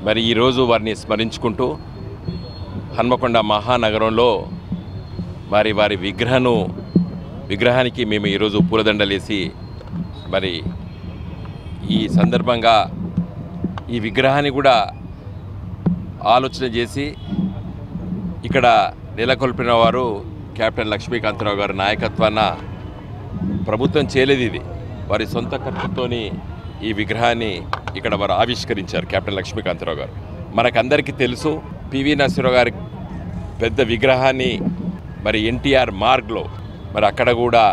మరి ఈరోజు వారిని స్మరించుకుంటూ హన్మకొండ మహానగరంలో వారి విగ్రహానికి మేము ఈరోజు పూలదండలేసి మరి ఈ సందర్భంగా ఈ విగ్రహాన్ని కూడా ఆలోచన చేసి ఇక్కడ నెలకొల్పిన వారు కెప్టెన్ లక్ష్మీకాంతరావు గారి నాయకత్వాన ప్రభుత్వం చేయలేదు. ఇది వారి సొంత ఖర్చుతోని ఈ విగ్రహాన్ని ఇక్కడ వారు ఆవిష్కరించారు కెప్టెన్ లక్ష్మీకాంతరావు గారు. మనకందరికీ తెలుసు పివి నరసింహారావు గారి పెద్ద విగ్రహాన్ని మరి ఎన్టీఆర్ మార్గ్లో మరి అక్కడ కూడా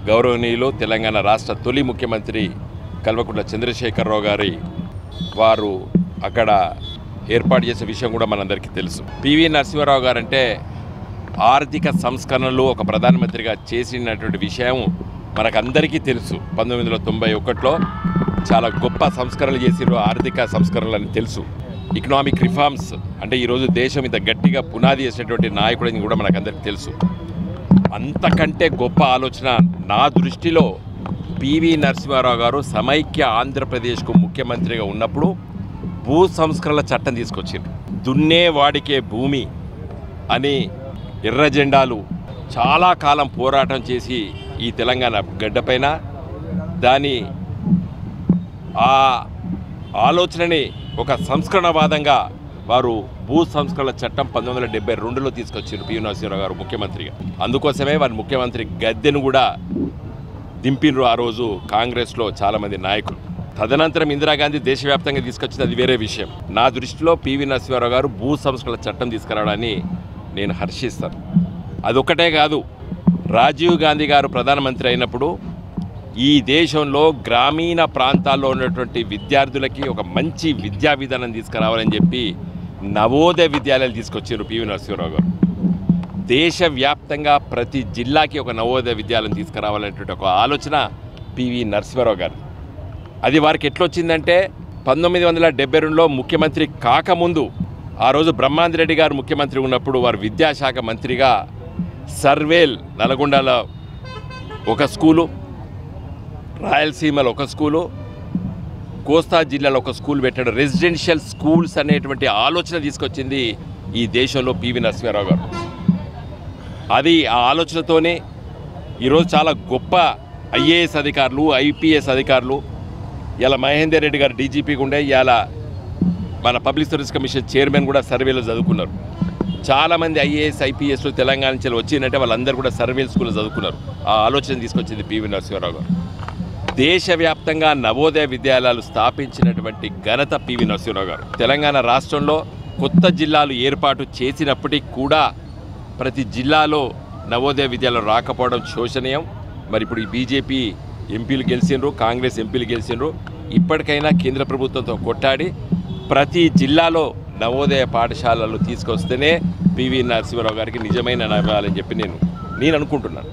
గౌరవనీయులు తెలంగాణ రాష్ట్ర తొలి ముఖ్యమంత్రి కల్వకుంట్ల చంద్రశేఖరరావు గారి వారు అక్కడ ఏర్పాటు చేసే విషయం కూడా మనందరికీ తెలుసు. పివి నరసింహారావు గారు అంటే ఆర్థిక సంస్కరణలు ఒక ప్రధానమంత్రిగా చేసినటువంటి విషయం మనకందరికీ తెలుసు. 1991లో చాలా గొప్ప సంస్కరణలు చేసిరు, ఆర్థిక సంస్కరణలు అని తెలుసు. ఎకనామిక్ రిఫార్మ్స్ అంటే ఈరోజు దేశం ఇంత గట్టిగా పునాది చేసినటువంటి నాయకుడని కూడా మనకందరికీ తెలుసు. అంతకంటే గొప్ప ఆలోచన నా దృష్టిలో పివి నరసింహారావు గారు సమైక్య ఆంధ్రప్రదేశ్కు ముఖ్యమంత్రిగా ఉన్నప్పుడు భూ సంస్కరణల చట్టం తీసుకొచ్చింది. దున్నేవాడికే భూమి అని ఎర్ర జెండాలు చాలా కాలం పోరాటం చేసి ఈ తెలంగాణ గడ్డపైన దాని ఆ ఆలోచనని ఒక సంస్కరణవాదంగా వారు భూ సంస్కరణల చట్టం 1972లో తీసుకొచ్చారు పివి నరసింహారావు గారు ముఖ్యమంత్రిగా. అందుకోసమే వారి ముఖ్యమంత్రి గద్దెను కూడా దింపినరు ఆ రోజు కాంగ్రెస్లో చాలామంది నాయకులు. తదనంతరం ఇందిరాగాంధీ దేశవ్యాప్తంగా తీసుకొచ్చింది, అది వేరే విషయం. నా దృష్టిలో పివి నరసింహారావు గారు భూ సంస్కరణల చట్టం తీసుకురావడాన్ని నేను హర్షిస్తాను. అదొక్కటే కాదు, రాజీవ్ గాంధీ గారు ప్రధానమంత్రి అయినప్పుడు ఈ దేశంలో గ్రామీణ ప్రాంతాల్లో ఉన్నటువంటి విద్యార్థులకి ఒక మంచి విద్యా విధానం తీసుకురావాలని చెప్పి నవోదయ విద్యాలయాలు తీసుకొచ్చారు పివి నరసింహారావు గారు. దేశవ్యాప్తంగా ప్రతి జిల్లాకి ఒక నవోదయ విద్యాలయం తీసుకురావాలనేటువంటి ఒక ఆలోచన పివి నరసింహారావు గారు. అది వారికి ఎట్లొచ్చిందంటే 1972లో ముఖ్యమంత్రి కాకముందు ఆ రోజు బ్రహ్మాందరెడ్డి గారు ముఖ్యమంత్రి ఉన్నప్పుడు వారు విద్యాశాఖ మంత్రిగా సర్వేల్ నల్గొండలో ఒక స్కూలు, రాయలసీమలో ఒక స్కూలు, కోస్తా జిల్లాలో ఒక స్కూల్ పెట్టాడు. రెసిడెన్షియల్ స్కూల్స్ అనేటువంటి ఆలోచన తీసుకొచ్చింది ఈ దేశంలో పివి నరసింహారావు గారు. అది ఆ ఆలోచనతోనే ఈరోజు చాలా గొప్ప ఐఏఎస్ అధికారులు, ఐపీఎస్ అధికారులు, ఇలా మహేందర్ రెడ్డి గారు డీజీపీగా ఉండే, ఇలా మన పబ్లిక్ సర్వీస్ కమిషన్ చైర్మన్ కూడా సర్వేలో చదువుకున్నారు. చాలామంది ఐఏఎస్ ఐపీఎస్లు తెలంగాణ నుంచి వచ్చిందంటే వాళ్ళందరూ కూడా సర్వేల్ స్కూల్లో చదువుకున్నారు. ఆ ఆలోచన తీసుకొచ్చింది పివి నరసింహారావు గారు. దేశవ్యాప్తంగా నవోదయ విద్యాలయాలు స్థాపించినటువంటి ఘనత పివి నరసింహారావు గారు. తెలంగాణ రాష్ట్రంలో కొత్త జిల్లాలు ఏర్పాటు చేసినప్పటికీ కూడా ప్రతి జిల్లాలో నవోదయ విద్యాలయాలు రాకపోవడం శోచనీయం. మరి ఇప్పుడు ఈ బీజేపీ ఎంపీలు గెలిచిండ్రు, కాంగ్రెస్ ఎంపీలు గెలిచిండ్రు. ఇప్పటికైనా కేంద్ర ప్రభుత్వంతో కొట్టాడి ప్రతి జిల్లాలో నవోదయ పాఠశాలలు తీసుకొస్తేనే పివి నరసింహారావు గారికి నిజమైన నవ్వాలని చెప్పి నేను అనుకుంటున్నాను.